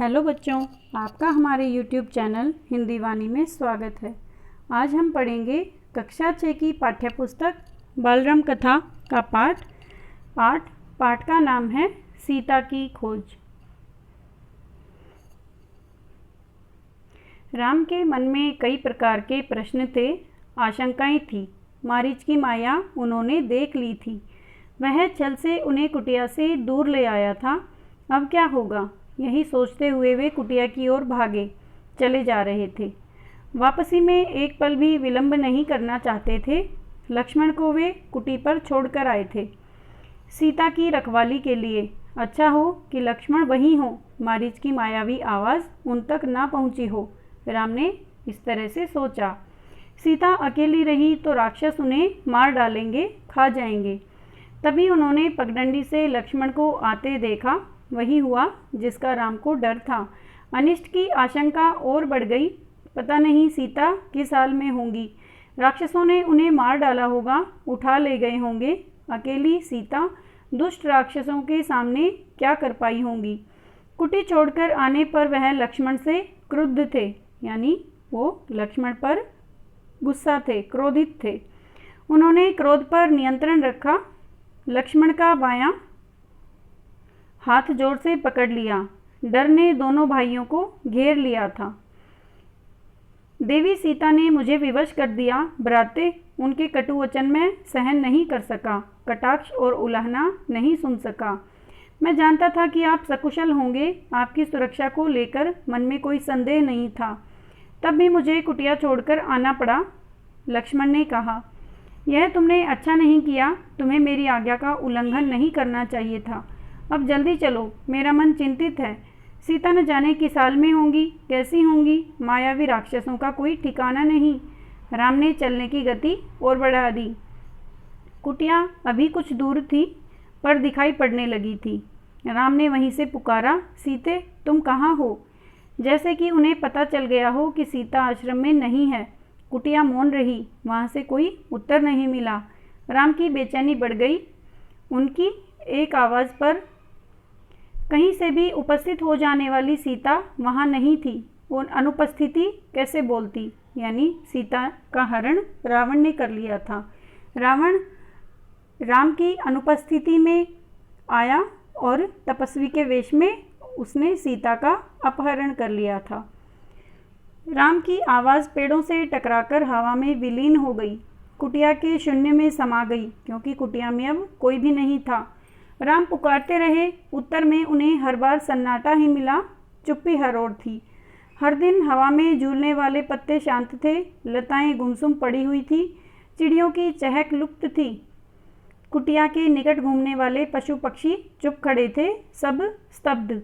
Hello बच्चों, आपका हमारे YouTube चैनल हिंदी वाणी में स्वागत है। आज हम पढ़ेंगे कक्षा 6 की पाठ्यपुस्तक बालराम कथा का पाठ 8। पाठ का नाम है सीता की खोज। राम के मन में कई प्रकार के प्रश्न थे, आशंकाएं थी। मारीच की माया उन्होंने देख ली थी। वह छल से उन्हें कुटिया से दूर ले आया था। अब क्या होगा, यही सोचते हुए वे कुटिया की ओर भागे चले जा रहे थे। वापसी में एक पल भी विलंब नहीं करना चाहते थे। लक्ष्मण को वे कुटी पर छोड़कर आए थे सीता की रखवाली के लिए। अच्छा हो कि लक्ष्मण वहीं हो, मारीच की मायावी आवाज़ उन तक ना पहुंची हो। राम ने इस तरह से सोचा। सीता अकेली रही तो राक्षस उन्हें मार डालेंगे, खा जाएंगे। तभी उन्होंने पगडंडी से लक्ष्मण को आते देखा। वही हुआ जिसका राम को डर था। अनिष्ट की आशंका और बढ़ गई। पता नहीं सीता किस हाल में होंगी। राक्षसों ने उन्हें मार डाला होगा, उठा ले गए होंगे। अकेली सीता दुष्ट राक्षसों के सामने क्या कर पाई होंगी। कुटी छोड़कर आने पर वह लक्ष्मण से क्रुद्ध थे, यानी वो लक्ष्मण पर गुस्सा थे, क्रोधित थे। उन्होंने क्रोध पर नियंत्रण रखा। लक्ष्मण का बायां हाथ जोर से पकड़ लिया। डर ने दोनों भाइयों को घेर लिया था। देवी सीता ने मुझे विवश कर दिया। भ्राते उनके कटु वचन में सहन नहीं कर सका, कटाक्ष और उलाहना नहीं सुन सका। मैं जानता था कि आप सकुशल होंगे। आपकी सुरक्षा को लेकर मन में कोई संदेह नहीं था। तब भी मुझे कुटिया छोड़कर आना पड़ा। लक्ष्मण ने कहा, यह तुमने अच्छा नहीं किया। तुम्हें मेरी आज्ञा का उल्लंघन नहीं करना चाहिए था। अब जल्दी चलो, मेरा मन चिंतित है। सीता न जाने किस हाल में होंगी, कैसी होंगी। मायावी राक्षसों का कोई ठिकाना नहीं। राम ने चलने की गति और बढ़ा दी। कुटिया अभी कुछ दूर थी पर दिखाई पड़ने लगी थी। राम ने वहीं से पुकारा, सीते तुम कहाँ हो? जैसे कि उन्हें पता चल गया हो कि सीता आश्रम में नहीं है। कुटिया मौन रही। वहाँ से कोई उत्तर नहीं मिला। राम की बेचैनी बढ़ गई। उनकी एक आवाज़ पर कहीं से भी उपस्थित हो जाने वाली सीता वहाँ नहीं थी। और अनुपस्थिति कैसे बोलती, यानी सीता का हरण रावण ने कर लिया था। रावण राम की अनुपस्थिति में आया और तपस्वी के वेश में उसने सीता का अपहरण कर लिया था। राम की आवाज़ पेड़ों से टकराकर हवा में विलीन हो गई। कुटिया के शून्य में समा गई, क्योंकि कुटिया में अब कोई भी नहीं था। राम पुकारते रहे। उत्तर में उन्हें हर बार सन्नाटा ही मिला। चुप्पी हर ओर थी। हर दिन हवा में झूलने वाले पत्ते शांत थे। लताएं गुमसुम पड़ी हुई थी। चिड़ियों की चहक लुप्त थी। कुटिया के निकट घूमने वाले पशु पक्षी चुप खड़े थे, सब स्तब्ध।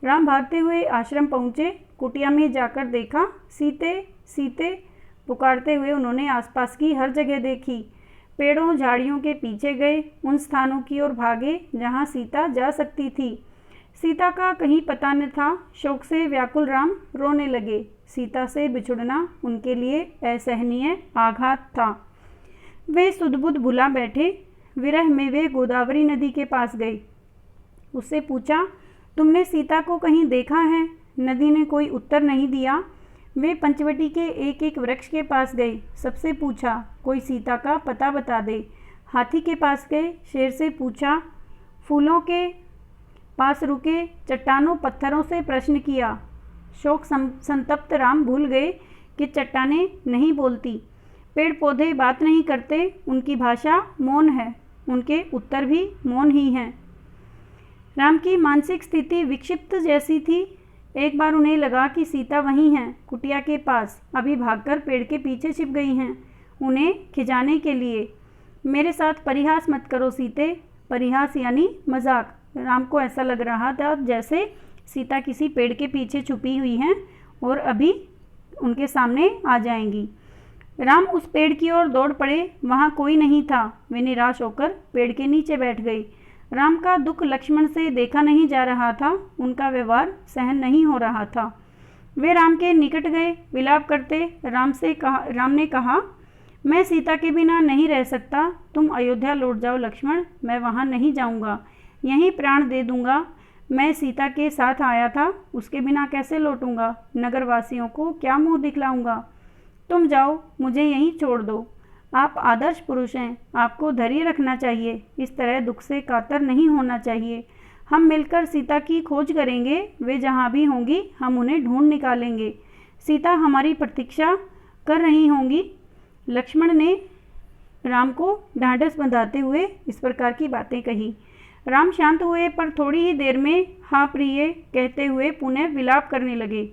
राम भागते हुए आश्रम पहुँचे। कुटिया में जाकर देखा। सीते सीते पुकारते हुए उन्होंने आसपास की हर जगह देखी। पेड़ों झाड़ियों के पीछे गए। उन स्थानों की ओर भागे जहाँ सीता जा सकती थी। सीता का कहीं पता न था। शोक से व्याकुल राम रोने लगे। सीता से बिछुड़ना उनके लिए असहनीय आघात था। वे सुध-बुध भुला बैठे। विरह में वे गोदावरी नदी के पास गए। उससे पूछा, तुमने सीता को कहीं देखा है? नदी ने कोई उत्तर नहीं दिया। वे पंचवटी के एक एक वृक्ष के पास गए। सबसे पूछा, कोई सीता का पता बता दे। हाथी के पास गए। शेर से पूछा। फूलों के पास रुके। चट्टानों पत्थरों से प्रश्न किया। शोक संतप्त राम भूल गए कि चट्टानें नहीं बोलती, पेड़ पौधे बात नहीं करते। उनकी भाषा मौन है। उनके उत्तर भी मौन ही हैं। राम की मानसिक स्थिति विक्षिप्त जैसी थी। एक बार उन्हें लगा कि सीता वहीं हैं, कुटिया के पास। अभी भागकर पेड़ के पीछे छिप गई हैं, उन्हें खिंचाने के लिए। मेरे साथ परिहास मत करो सीते। परिहास यानी मजाक। राम को ऐसा लग रहा था जैसे सीता किसी पेड़ के पीछे छुपी हुई हैं और अभी उनके सामने आ जाएंगी। राम उस पेड़ की ओर दौड़ पड़े। वहाँ कोई नहीं था। वे निराश होकर पेड़ के नीचे बैठ गए। राम का दुख लक्ष्मण से देखा नहीं जा रहा था। उनका व्यवहार सहन नहीं हो रहा था। वे राम के निकट गए। विलाप करते राम ने कहा, मैं सीता के बिना नहीं रह सकता। तुम अयोध्या लौट जाओ लक्ष्मण, मैं वहाँ नहीं जाऊँगा। यहीं प्राण दे दूँगा। मैं सीता के साथ आया था, उसके बिना कैसे लौटूंगा? नगरवासियों को क्या मुंह दिखलाऊंगा? तुम जाओ, मुझे यहीं छोड़ दो। आप आदर्श पुरुष हैं, आपको धैर्य रखना चाहिए, इस तरह दुख से कातर नहीं होना चाहिए। हम मिलकर सीता की खोज करेंगे, वे जहाँ भी होंगी हम उन्हें ढूंढ निकालेंगे। सीता हमारी प्रतीक्षा कर रही होंगी। लक्ष्मण ने राम को ढांढस बंधाते हुए इस प्रकार की बातें कही। राम शांत हुए, पर थोड़ी ही देर में हाँ प्रिय कहते हुए पुनः विलाप करने लगे।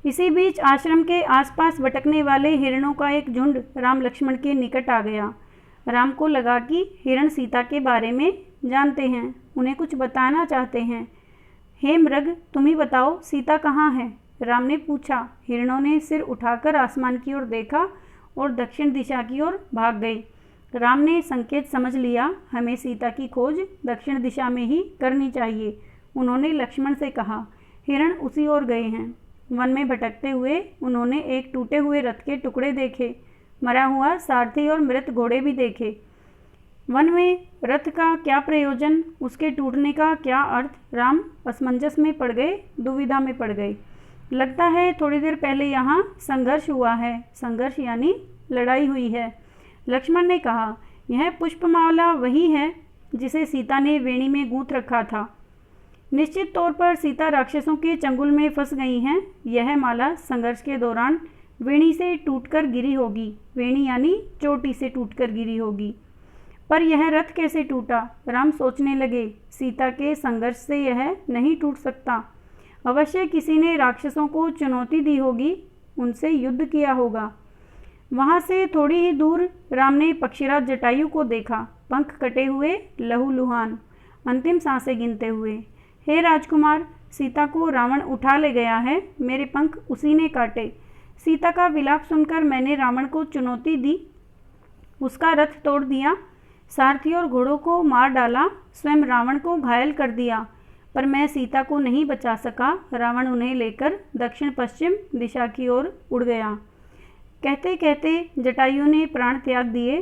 इसी बीच आश्रम के आसपास भटकने वाले हिरणों का एक झुंड राम लक्ष्मण के निकट आ गया। राम को लगा कि हिरण सीता के बारे में जानते हैं, उन्हें कुछ बताना चाहते हैं। हे मृग, तुम ही बताओ, सीता कहाँ है? राम ने पूछा। हिरणों ने सिर उठाकर आसमान की ओर देखा और दक्षिण दिशा की ओर भाग गए। राम ने संकेत समझ लिया, हमें सीता की खोज दक्षिण दिशा में ही करनी चाहिए। उन्होंने लक्ष्मण से कहा। हिरण उसी ओर गए हैं। वन में भटकते हुए उन्होंने एक टूटे हुए रथ के टुकड़े देखे, मरा हुआ सारथी और मृत घोड़े भी देखे। वन में रथ का क्या प्रयोजन, उसके टूटने का क्या अर्थ? राम असमंजस में पड़ गए, दुविधा में पड़ गए। लगता है थोड़ी देर पहले यहाँ संघर्ष हुआ है। संघर्ष यानी लड़ाई हुई है। लक्ष्मण ने कहा, यह पुष्पमाला वही है जिसे सीता ने वेणी में गूंथ रखा था। निश्चित तौर पर सीता राक्षसों के चंगुल में फंस गई हैं। यह माला संघर्ष के दौरान वेणी से टूटकर गिरी होगी। वेणी यानी चोटी से टूटकर गिरी होगी। पर यह रथ कैसे टूटा? राम सोचने लगे। सीता के संघर्ष से यह नहीं टूट सकता। अवश्य किसी ने राक्षसों को चुनौती दी होगी, उनसे युद्ध किया होगा। वहाँ से थोड़ी ही दूर राम ने पक्षीराज जटायु को देखा, पंख कटे हुए, लहूलुहान, अंतिम सांसें गिनते हुए। हे राजकुमार, सीता को रावण उठा ले गया है, मेरे पंख उसी ने काटे। सीता का विलाप सुनकर मैंने रावण को चुनौती दी, उसका रथ तोड़ दिया, सारथी और घोड़ों को मार डाला, स्वयं रावण को घायल कर दिया, पर मैं सीता को नहीं बचा सका। रावण उन्हें लेकर दक्षिण पश्चिम दिशा की ओर उड़ गया। कहते कहते जटायु ने प्राण त्याग दिए।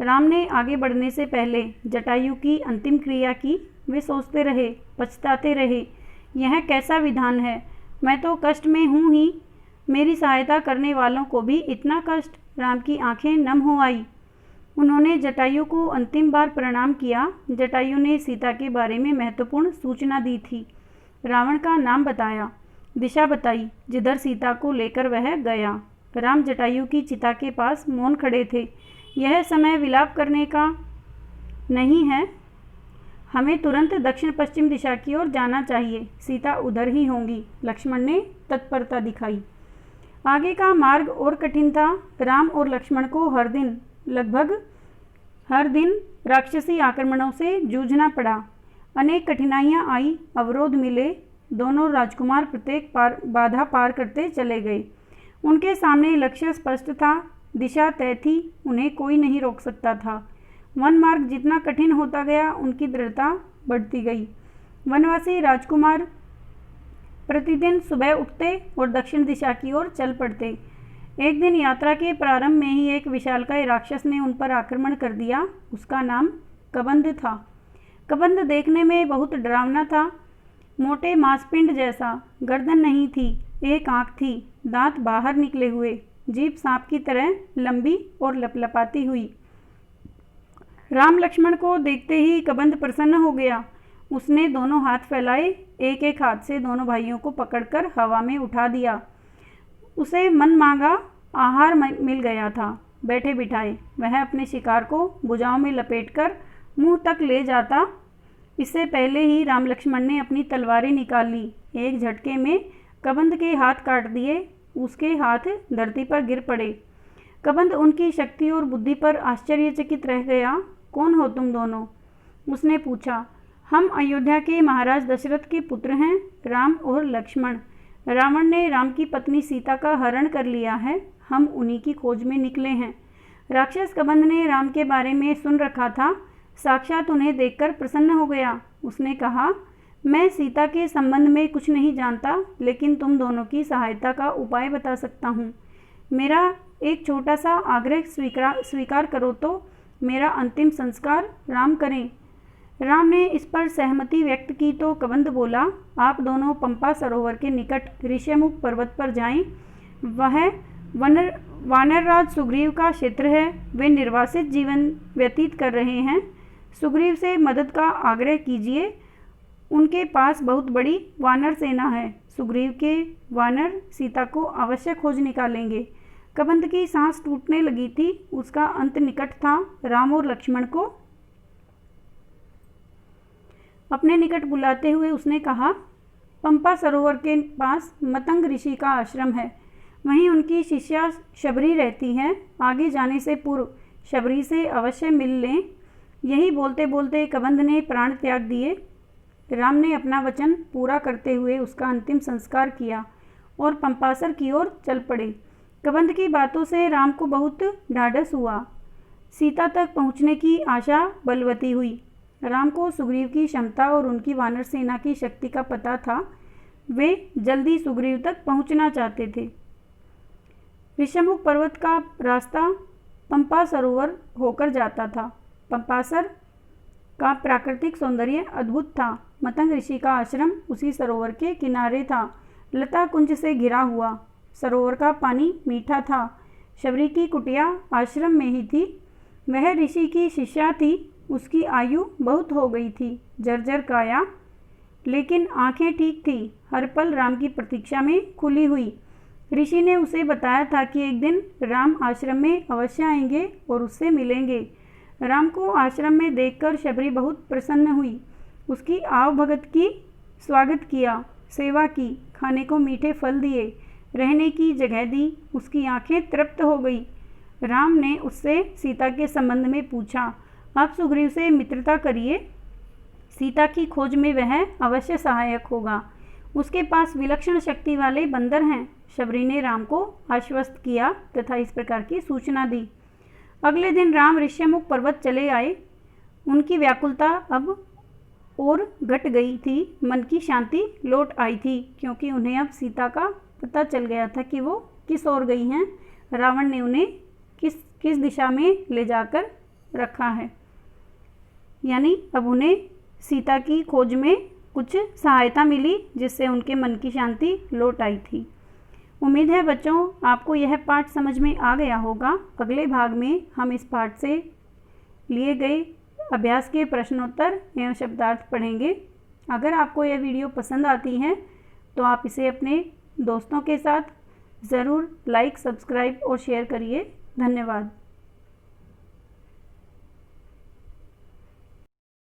राम ने आगे बढ़ने से पहले जटायु की अंतिम क्रिया की। वे सोचते रहे, पछताते रहे, यह कैसा विधान है, मैं तो कष्ट में हूँ ही, मेरी सहायता करने वालों को भी इतना कष्ट। राम की आंखें नम हो आई। उन्होंने जटायु को अंतिम बार प्रणाम किया। जटायु ने सीता के बारे में महत्वपूर्ण सूचना दी थी। रावण का नाम बताया, दिशा बताई जिधर सीता को लेकर वह गया। राम जटायु की चिता के पास मौन खड़े थे। यह समय विलाप करने का नहीं है, हमें तुरंत दक्षिण पश्चिम दिशा की ओर जाना चाहिए, सीता उधर ही होंगी। लक्ष्मण ने तत्परता दिखाई। आगे का मार्ग और कठिन था। राम और लक्ष्मण को लगभग हर दिन राक्षसी आक्रमणों से जूझना पड़ा। अनेक कठिनाइयां आई, अवरोध मिले। दोनों राजकुमार प्रत्येक बाधा पार करते चले गए। उनके सामने लक्ष्य स्पष्ट था, दिशा तय थी, उन्हें कोई नहीं रोक सकता था। वन मार्ग जितना कठिन होता गया, उनकी दृढ़ता बढ़ती गई। वनवासी राजकुमार प्रतिदिन सुबह उठते और दक्षिण दिशा की ओर चल पड़ते। एक दिन यात्रा के प्रारंभ में ही एक विशालकाय राक्षस ने उन पर आक्रमण कर दिया। उसका नाम कबंध था। कबंध देखने में बहुत डरावना था। मोटे मांसपिंड जैसा, गर्दन नहीं थी, एक आंख थी, दांत बाहर निकले हुए, जीभ सांप की तरह लंबी और लपलपाती हुई। राम लक्ष्मण को देखते ही कबंध प्रसन्न हो गया। उसने दोनों हाथ फैलाए, एक एक हाथ से दोनों भाइयों को पकड़कर हवा में उठा दिया। उसे मन मांगा आहार मिल गया था। बैठे बिठाए वह अपने शिकार को भुजाओं में लपेटकर मुंह तक ले जाता। इससे पहले ही राम लक्ष्मण ने अपनी तलवारें निकाल ली। एक झटके में कबंध के हाथ काट दिए। उसके हाथ धरती पर गिर पड़े। कबंध उनकी शक्ति और बुद्धि पर आश्चर्यचकित रह गया। कौन हो तुम दोनों? उसने पूछा। हम अयोध्या के महाराज दशरथ के पुत्र हैं, राम और लक्ष्मण। रावण ने राम की पत्नी सीता का हरण कर लिया है, हम उन्हीं की खोज में निकले हैं। राक्षस कबंध ने राम के बारे में सुन रखा था, साक्षात उन्हें देखकर प्रसन्न हो गया। उसने कहा, मैं सीता के संबंध में कुछ नहीं जानता, लेकिन तुम दोनों की सहायता का उपाय बता सकता हूँ। मेरा एक छोटा सा आग्रह स्वीकार करो तो मेरा अंतिम संस्कार राम करें। राम ने इस पर सहमति व्यक्त की तो कबंध बोला, आप दोनों पंपा सरोवर के निकट ऋष्यमुख पर्वत पर जाएं। वह वानरराज सुग्रीव का क्षेत्र है। वे निर्वासित जीवन व्यतीत कर रहे हैं। सुग्रीव से मदद का आग्रह कीजिए। उनके पास बहुत बड़ी वानर सेना है। सुग्रीव के वानर सीता को अवश्य खोज निकालेंगे। कबंध की सांस टूटने लगी थी। उसका अंत निकट था। राम और लक्ष्मण को अपने निकट बुलाते हुए उसने कहा, पंपा सरोवर के पास मतंग ऋषि का आश्रम है। वहीं उनकी शिष्या शबरी रहती है। आगे जाने से पूर्व शबरी से अवश्य मिल लें। यही बोलते बोलते कबंध ने प्राण त्याग दिए। राम ने अपना वचन पूरा करते हुए उसका अंतिम संस्कार किया और पंपासर की ओर चल पड़े। कबंध की बातों से राम को बहुत ढाढ़स हुआ। सीता तक पहुँचने की आशा बलवती हुई। राम को सुग्रीव की क्षमता और उनकी वानर सेना की शक्ति का पता था। वे जल्दी सुग्रीव तक पहुँचना चाहते थे। ऋष्यमुख पर्वत का रास्ता पंपा सरोवर होकर जाता था। पंपासर का प्राकृतिक सौंदर्य अद्भुत था। मतंग ऋषि का आश्रम उसी सरोवर के किनारे था। लता कुंज से घिरा हुआ सरोवर का पानी मीठा था। शबरी की कुटिया आश्रम में ही थी। वह ऋषि की शिष्या थी। उसकी आयु बहुत हो गई थी। जर्जर काया, लेकिन आंखें ठीक थी। हर पल राम की प्रतीक्षा में खुली हुई। ऋषि ने उसे बताया था कि एक दिन राम आश्रम में अवश्य आएंगे और उससे मिलेंगे। राम को आश्रम में देखकर शबरी बहुत प्रसन्न हुई। उसकी आव भगत की स्वागत किया, सेवा की, खाने को मीठे फल दिए, रहने की जगह दी। उसकी आंखें तृप्त हो गई। राम ने उससे सीता के संबंध में पूछा। आप सुग्रीव से मित्रता करिए। सीता की खोज में वह अवश्य सहायक होगा। उसके पास विलक्षण शक्ति वाले बंदर हैं। शबरी ने राम को आश्वस्त किया तथा इस प्रकार की सूचना दी। अगले दिन राम ऋष्यमुख पर्वत चले आए। उनकी व्याकुलता अब और घट गई थी। मन की शांति लौट आई थी, क्योंकि उन्हें अब सीता का पता चल गया था कि वो किस ओर गई हैं। रावण ने उन्हें किस दिशा में ले जाकर रखा है। यानी अब उन्हें सीता की खोज में कुछ सहायता मिली, जिससे उनके मन की शांति लौट आई थी। उम्मीद है बच्चों आपको यह पाठ समझ में आ गया होगा। अगले भाग में हम इस पाठ से लिए गए अभ्यास के प्रश्नोत्तर एवं शब्दार्थ पढ़ेंगे। अगर आपको यह वीडियो पसंद आती है तो आप इसे अपने दोस्तों के साथ ज़रूर लाइक, सब्सक्राइब और शेयर करिए। धन्यवाद।